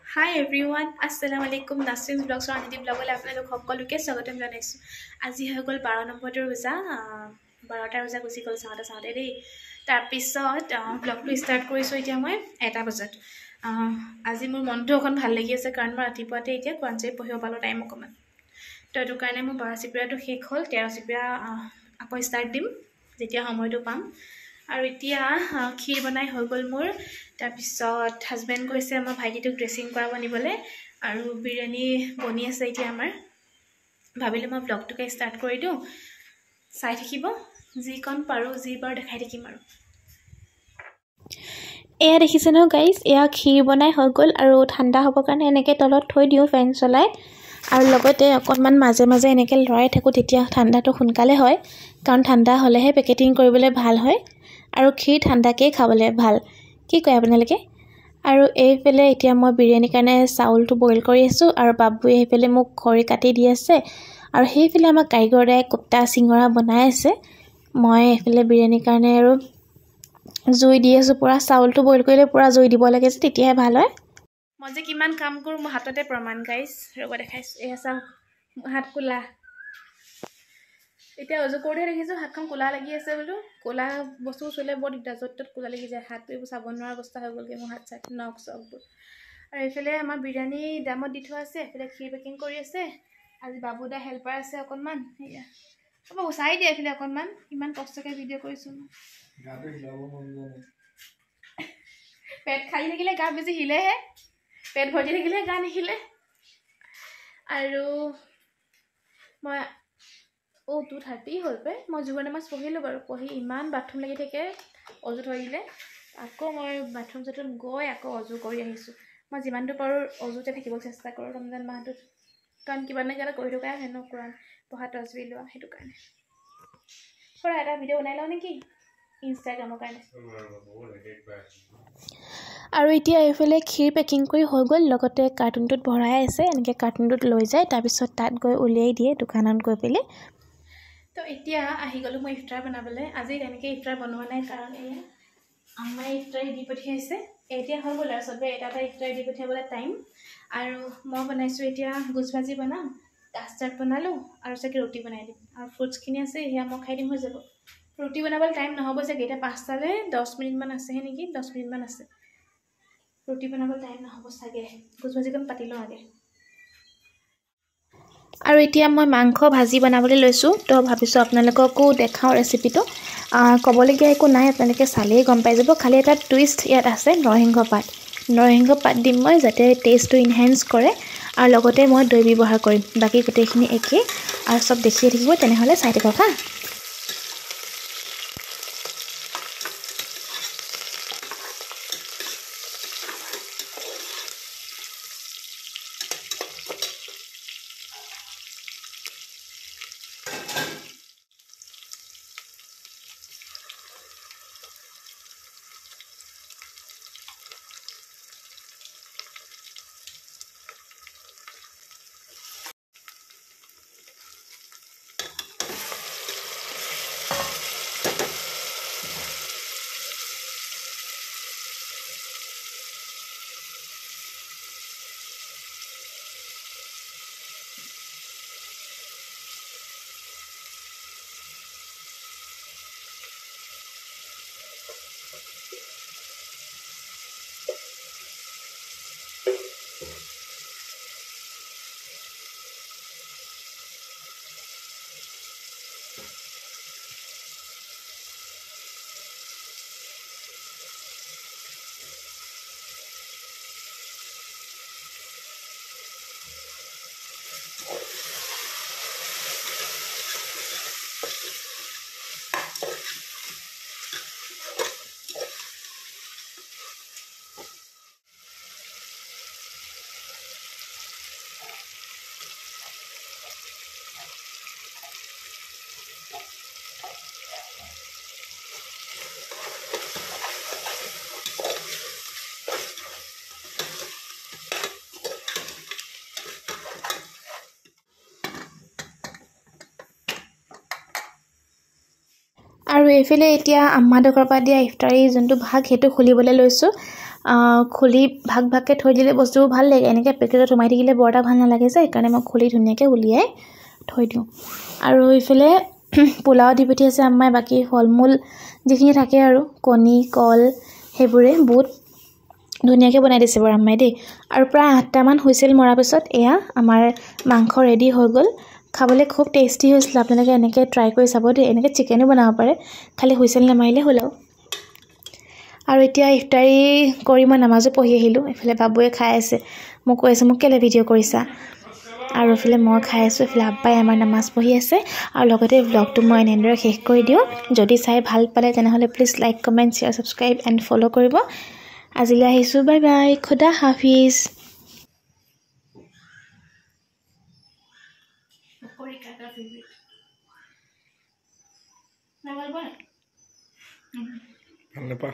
Hi everyone, Assalamualaikum. Nasrin's Vlogs or Aniti Vlog আপোনালোক সকলোকে স্বাগতম জনাইছো। আজি হৈ গ'ল 12 নম্বৰটোৰ ৰোজা 12টা ৰোজা গুচি গ'ল চাওঁতে দেই। তাৰ পিছত ব্লগটো ষ্টাৰ্ট কৰিছো এতিয়া মই 1টা বজাত। আজি মোৰ মনটো অকন ভাল লাগি আছে কাৰণ মই ৰাতিপুৱাতে এতিয়া কোৱাঞ্চি পঢ়িব পালো টাইম অকমান। তো এটো কাৰণে মোৰ 12 চিপিৰাটো শেষ হ'ল 13 চিপিৰা আকৌ ষ্টাৰ্ট দিম যেতিয়া সময়টো পাম। আৰু এতিয়া ক্ষীৰ বনাই হৈ গ'ল মোৰ। তাৰ পিছত হাজবেণ্ড গৈছে আমাৰ ভাইটিটোক ড্ৰেছিং কৰাব নিবলে আৰু বিৰিয়ানী বনি আছে এতিয়া আমাৰ। ভাবিলো মই ব্লগটোকে ষ্টাৰ্ট কৰি দিওঁ, চাই থাকিব যিকণ পাৰো যিবাৰ দেখাই থাকিম আৰু। এয়া দেখিছে ন গাইজ, এয়া ক্ষীৰ বনাই হৈ গ'ল আৰু ঠাণ্ডা হ'বৰ কাৰণে এনেকৈ তলত থৈ দিওঁ ফেন চলাই। আৰু লগতে অকণমান মাজে মাজে এনেকৈ লৰাই থাকোঁ, তেতিয়া ঠাণ্ডাটো সোনকালে হয় কাৰণ ঠাণ্ডা হ'লেহে পেকেটিং কৰিবলৈ ভাল হয় আৰু ক্ষীৰ ঠাণ্ডাকেই খাবলৈ ভাল। কি কয় আপোনালোকে? আৰু এইফালে এতিয়া মই বিৰিয়ানীৰ কাৰণে চাউলটো বইল কৰি আছোঁ আৰু বাবুৱে এইফালে মোক খৰি কাটি দি আছে আৰু সেইফালে আমাৰ কাৰিকৰ দাই কোপ্তা চিঙৰা বনাই আছে। মই এইফালে বিৰিয়ানীৰ কাৰণে আৰু জুই দি আছোঁ পুৰা। চাউলটো বইল কৰিলে পুৰা জুই দিব লাগে যে তেতিয়াহে ভাল হয়। মই যে কিমান কাম কৰোঁ মোৰ হাততে প্ৰমাণ গাইজ, ৰ'ব দেখাইছোঁ। এয়া চাওক হাত কোলা, এতিয়া অজু কৰোঁতে দেখিছোঁ হাতখন কোলা লাগি আছে বোলো। কোলা বস্তু চুলে বৰ দিগদাৰ, য'ত ত'ত কোলা লাগি যায় হাত, এইবোৰ চাব নোৱাৰা অৱস্থা হৈ গ'লগৈ মোৰ হাত চাত নখ চখবোৰ। আৰু এইফালে আমাৰ বিৰিয়ানী দামত দি থোৱা আছে, এইফালে ক্ষীৰ পেকিং কৰি আছে। আজি বাবু দা হেল্পাৰ আছে অকণমান, সেয়া হ'ব চাই দিয়ে এইফালে অকণমান। ইমান কষ্টকৈ ভিডিঅ' কৰিছোঁ মই। পেট খালি থাকিলে গা বেছি হিলেহে, পেট ভৰ্তি থাকিলে গা নিহিলে। আৰু মই 2:30 হ'ল পাই। মই জোহৰ নামাজ পঢ়িলোঁ বাৰু, পঢ়ি ইমান বাথৰুম লাগি থাকে অজু থৈ দিলে। আকৌ মই বাথৰুম চাথৰুম গৈ আকৌ অজু কৰি আহিছোঁ। মই যিমানটো পাৰোঁ অজুতে থাকিবলৈ চেষ্টা কৰোঁ ৰমজান মাহটোত, কাৰণ কিবা না কিবা কৰি থকাই হয় ন, কোৰাণ পঢ়া তজবি লোৱা, সেইটো কাৰণে। খুৰা এটা ভিডিঅ' বনাই লওঁ নেকি ইনষ্টাগ্ৰামৰ কাৰণে। আৰু এতিয়া এইফালে ক্ষীৰ পেকিং কৰি হৈ গ'ল, লগতে কাৰ্টুনটোত ভৰাই আছে। এনেকৈ কাৰ্টুনটোত লৈ যায়, তাৰপিছত তাত গৈ উলিয়াই দিয়ে দোকানত গৈ পেলাই। তো এতিয়া আহি গ'লোঁ মই ইফতাৰ বনাবলৈ। আজি তেনেকৈ ইফতাৰ বনোৱা নাই কাৰণ এয়া আমাৰ ইফতাৰী দি পঠিয়াইছে। এতিয়া হৈ গ'ল আৰু চবে এটা ইফতাৰী দি পঠিয়াবলৈ টাইম। আৰু মই বনাইছোঁ এতিয়া গুজ ভাজি বনাম, কাষ্টাৰ্ড বনালোঁ আৰু চাগে ৰুটি বনাই দিম। আৰু ফ্ৰুটছখিনি আছে সেয়া মই খাই দিম, হৈ যাব। ৰুটি বনাবলৈ টাইম নহ'ব চাগে, এতিয়া 5টালৈ 10 মিনিটমান আছেহে নেকি, 10 মিনিটমান আছে। ৰুটি বনাবলৈ টাইম নহ'ব চাগে, গুজ ভাজিকণ পাতি লওঁ আগে। আৰু এতিয়া মই মাংস ভাজি বনাবলৈ লৈছোঁ, তো ভাবিছোঁ আপোনালোককো দেখাওঁ ৰেচিপিটো। ক'বলগীয়া একো নাই, আপোনালোকে চালেই গম পাই যাব। খালি এটা টুইষ্ট ইয়াত আছে, নৰসিংহ পাত দিম মই, যাতে টেষ্টটো ইনহেঞ্চ কৰে। আৰু লগতে মই দৈ ব্যৱহাৰ কৰিম। বাকী গোটেইখিনি একেই আৰু চব দেখিয়ে থাকিব, তেনেহ'লে চাই থাকক হা। আৰু এইফালে এতিয়া আম্মাহঁতৰ পৰা দিয়া ইফতাৰী যোনটো ভাগ সেইটো খুলিবলৈ লৈছোঁ। খুলি ভাগ ভাগকৈ থৈ দিলে বস্তুবোৰ ভাল লাগে এনেকৈ পেকেটত সোমাই থাকিলে বৰ এটা ভাল নালাগে যে সেইকাৰণে মই খুলি ধুনীয়াকৈ উলিয়াই থৈ দিওঁ আৰু ইফালে পোলাও দি পঠিয়াইছে আম্মাই বাকী ফল মূল যিখিনি থাকে আৰু কণী কল সেইবোৰে বহুত ধুনীয়াকৈ বনাই দিছে বাৰু আম্মাই দেই আৰু প্ৰায় 8টামান হুইচেল মৰাৰ পিছত এয়া আমাৰ মাংস ৰেডি হৈ গ'ল খাবলৈ খুব টেষ্টি হৈছিল আপোনালোকে এনেকৈ ট্ৰাই কৰি চাব দেই এনেকৈ চিকেনো বনাব পাৰে খালি হুইচেল নামাৰিলে হ'ল আৰু এতিয়া ইফতাৰী কৰি মই নামাজো পঢ়ি আহিলোঁ এফালে বাবুৱে খাই আছে মোক কৈ আছে মোক কেলে ভিডিঅ' কৰিছা আৰু এফালে মই খাই আছোঁ এফালে আব্বাই আমাৰ নামাজ পঢ়ি আছে আৰু লগতে ব্লগটো মই এনেদৰে শেষ কৰি দিওঁ যদি চাই ভাল পালে তেনেহ'লে please like comment share subscribe and follow' কৰিব আজিলৈ আহিছোঁ বাই বাই খুদা হাফিজ ভাল নাপা